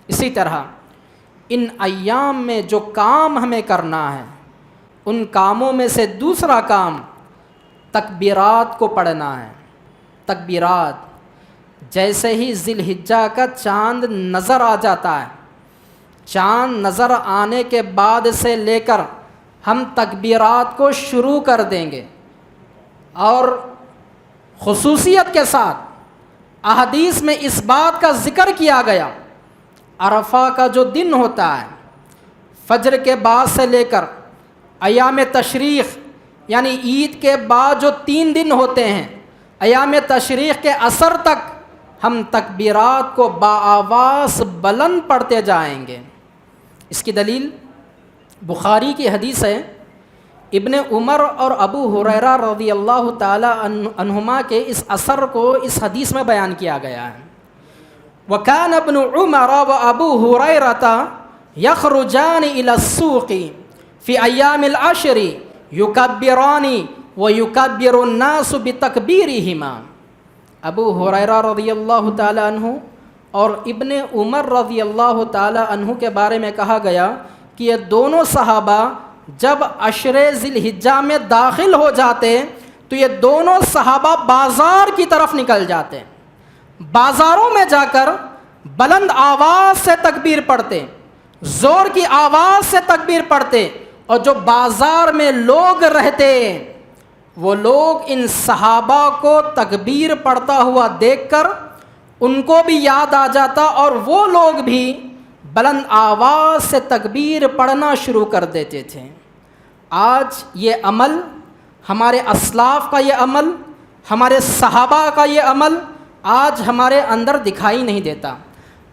اسی طرح ان ایام میں جو کام ہمیں کرنا ہے ان کاموں میں سے دوسرا کام تکبیرات کو پڑھنا ہے۔ تکبیرات، جیسے ہی ذی الحجہ کا چاند نظر آ جاتا ہے، چاند نظر آنے کے بعد سے لے کر ہم تکبیرات کو شروع کر دیں گے، اور خصوصیت کے ساتھ احادیث میں اس بات کا ذکر کیا گیا، عرفہ کا جو دن ہوتا ہے فجر کے بعد سے لے کر ایام تشریق یعنی عید کے بعد جو 3 دن ہوتے ہیں، ایام تشریق کے عصر تک ہم تکبیرات کو بآواز بلند پڑھتے جائیں گے۔ اس کی دلیل بخاری کی حدیث ہے، ابن عمر اور ابو ہریرہ رضی اللہ تعالی عنہما کے اس اثر کو اس حدیث میں بیان کیا گیا ہے۔ وَكَانَ ابْنُ عُمَرَ وَأَبُو هُرَيْرَةَ يَخْرُجَانِ إِلَى السُّوقِ فِي أَيَّامِ الْعَشْرِ يُكَبِّرَانِ وَيُكَبِّرُ النَّاسُ بِتَكْبِيرِهِمَا۔ ابو ہریرہ رضی اللہ تعالی عنہ اور ابن عمر رضی اللہ تعالی عنہ کے بارے میں کہا گیا کہ یہ دونوں صحابہ جب عشر ذی الحجہ میں داخل ہو جاتے تو یہ دونوں صحابہ بازار کی طرف نکل جاتے، بازاروں میں جا کر بلند آواز سے تکبیر پڑھتے، زور کی آواز سے تکبیر پڑھتے، اور جو بازار میں لوگ رہتے وہ لوگ ان صحابہ کو تکبیر پڑھتا ہوا دیکھ کر ان کو بھی یاد آ جاتا اور وہ لوگ بھی بلند آواز سے تکبیر پڑھنا شروع کر دیتے تھے۔ آج یہ عمل، ہمارے اسلاف کا یہ عمل، ہمارے صحابہ کا یہ عمل آج ہمارے اندر دکھائی نہیں دیتا۔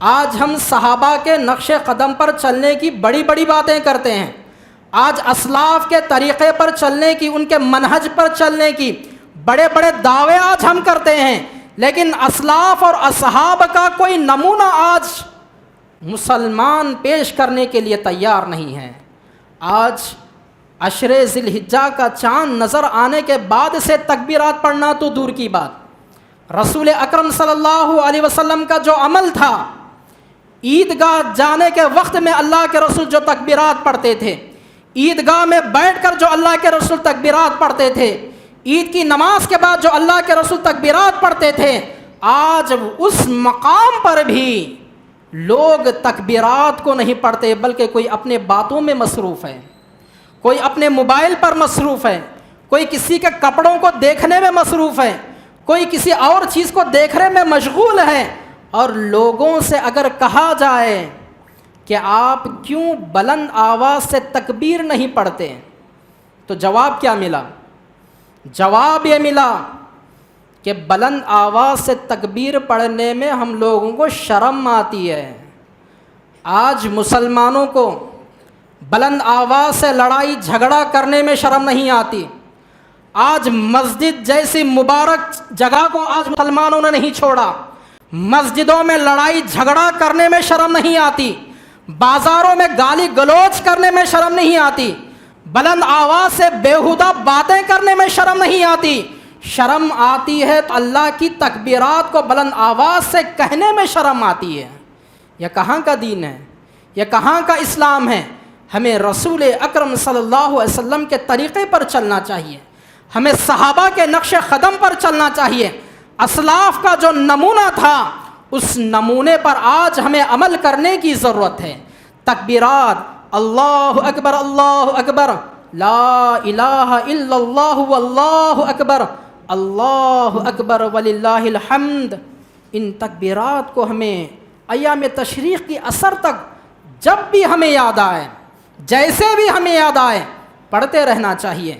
آج ہم صحابہ کے نقش قدم پر چلنے کی بڑی بڑی باتیں کرتے ہیں، آج اسلاف کے طریقے پر چلنے کی، ان کے منہج پر چلنے کی بڑے بڑے دعوے آج ہم کرتے ہیں، لیکن اسلاف اور اصحاب کا کوئی نمونہ آج مسلمان پیش کرنے کے لیے تیار نہیں ہے۔ آج عشر ذی الحجہ کا چاند نظر آنے کے بعد سے تکبیرات پڑھنا تو دور کی بات، رسول اکرم صلی اللہ علیہ وسلم کا جو عمل تھا، عیدگاہ جانے کے وقت میں اللہ کے رسول جو تکبیرات پڑھتے تھے، عیدگاہ میں بیٹھ کر جو اللہ کے رسول تکبیرات پڑھتے تھے، عید کی نماز کے بعد جو اللہ کے رسول تکبیرات پڑھتے تھے، آج اس مقام پر بھی لوگ تکبیرات کو نہیں پڑھتے، بلکہ کوئی اپنے باتوں میں مصروف ہے، کوئی اپنے موبائل پر مصروف ہے، کوئی کسی کے کپڑوں کو دیکھنے میں مصروف ہے، کوئی کسی اور چیز کو دیکھنے میں مشغول ہے۔ اور لوگوں سے اگر کہا جائے کہ آپ کیوں بلند آواز سے تکبیر نہیں پڑھتے، تو جواب کیا ملا؟ جواب یہ ملا کہ بلند آواز سے تکبیر پڑھنے میں ہم لوگوں کو شرم آتی ہے۔ آج مسلمانوں کو بلند آواز سے لڑائی جھگڑا کرنے میں شرم نہیں آتی۔ آج مسجد جیسی مبارک جگہ کو آج مسلمانوں نے نہیں چھوڑا، مسجدوں میں لڑائی جھگڑا کرنے میں شرم نہیں آتی، بازاروں میں گالی گلوچ کرنے میں شرم نہیں آتی، بلند آواز سے بیہودہ باتیں کرنے میں شرم نہیں آتی۔ شرم آتی ہے تو اللہ کی تکبیرات کو بلند آواز سے کہنے میں شرم آتی ہے۔ یہ کہاں کا دین ہے؟ یہ کہاں کا اسلام ہے؟ ہمیں رسول اکرم صلی اللہ علیہ وسلم کے طریقے پر چلنا چاہیے، ہمیں صحابہ کے نقش قدم پر چلنا چاہیے۔ اسلاف کا جو نمونہ تھا اس نمونے پر آج ہمیں عمل کرنے کی ضرورت ہے۔ تکبیرات، اللہ اکبر اللہ اکبر، لا الہ الا اللہ واللہ اکبر، اللہ اکبر وللہ الحمد، ان تکبیرات کو ہمیں ایام تشریق کی اثر تک جب بھی ہمیں یاد آئے، جیسے بھی ہمیں یاد آئے، پڑھتے رہنا چاہیے۔